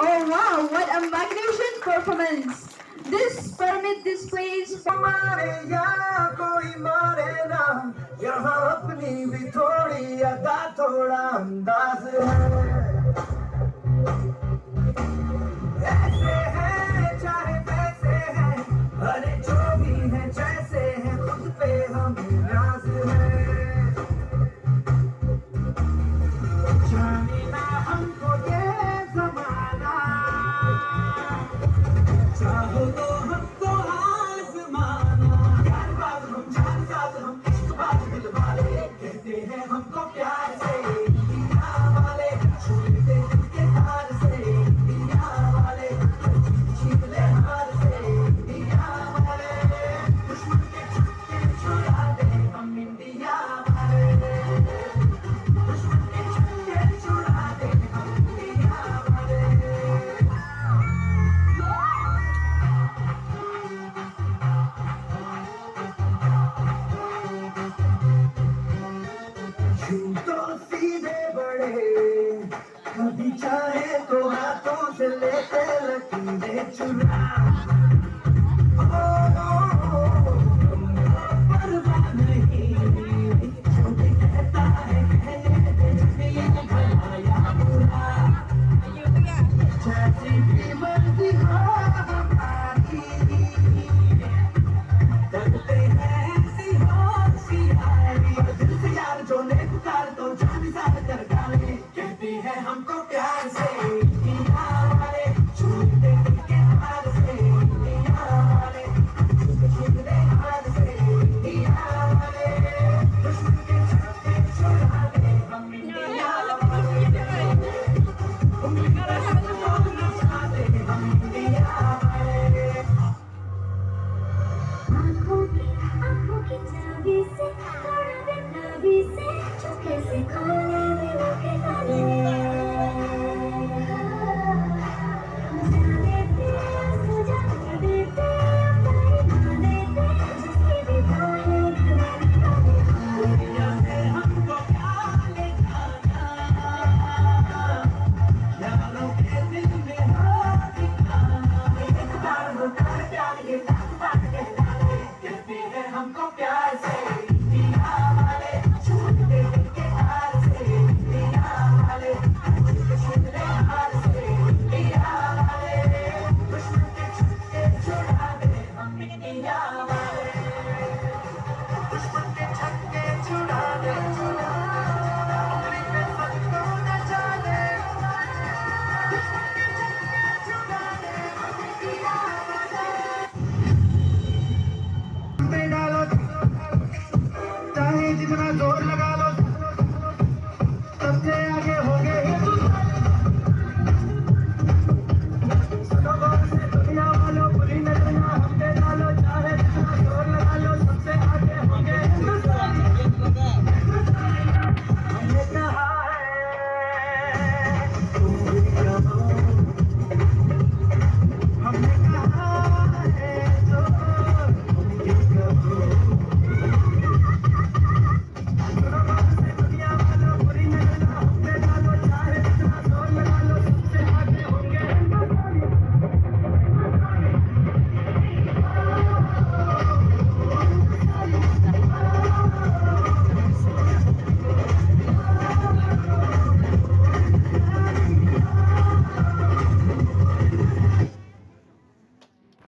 Oh wow, what a magnificent performance! This permit displays मारे या कोई मारे ना यहाँ अपनी भी थोड़ी अदा थोड़ा अंदाज है ऐसे हैं चाहे वैसे हैं अरे जो भी हैं जैसे हैं खुद पे हमें नाज है जाने ना हमको ये जमाना चाहो तो हमको आजमाना यार बात हम जान साथ हम इश्क बात दिल वाले कहते हैं हमको प्यार से दुनिया वाले छू लेते दिल के तार से दुनिया वाले छीन ले हार से दुनिया वाले दुश्मन के छक्के छुड़ा दे हम इंडिया वाले दुश्मन के छक्के छुड़ा दे हम इंडिया वाले यूं तो सीधे बड़े कभी चाहे तो हाथों से लेते लकीरें चुरा तुमको परवाह नहीं जो भी कहता है कहने दे जब ये भला या बुरा जैसी भी मर्जी हो हमारी करते हैं ऐसी होशियारी और दिल से यार जो ने पुकार तो जान सार कर डाले कहती है हमको प्यार से दुनिया वाले छूते दिल के हार से दुनिया वाले छूते हार से दुनिया वाले दुश्मन के छक्के छुड़ा दे हम इंडिया वाले उंगली पर सबको नचा दे हम इंडिया वाले आंखों की चाबी से तोड़ दे नबी से चुपके से खोल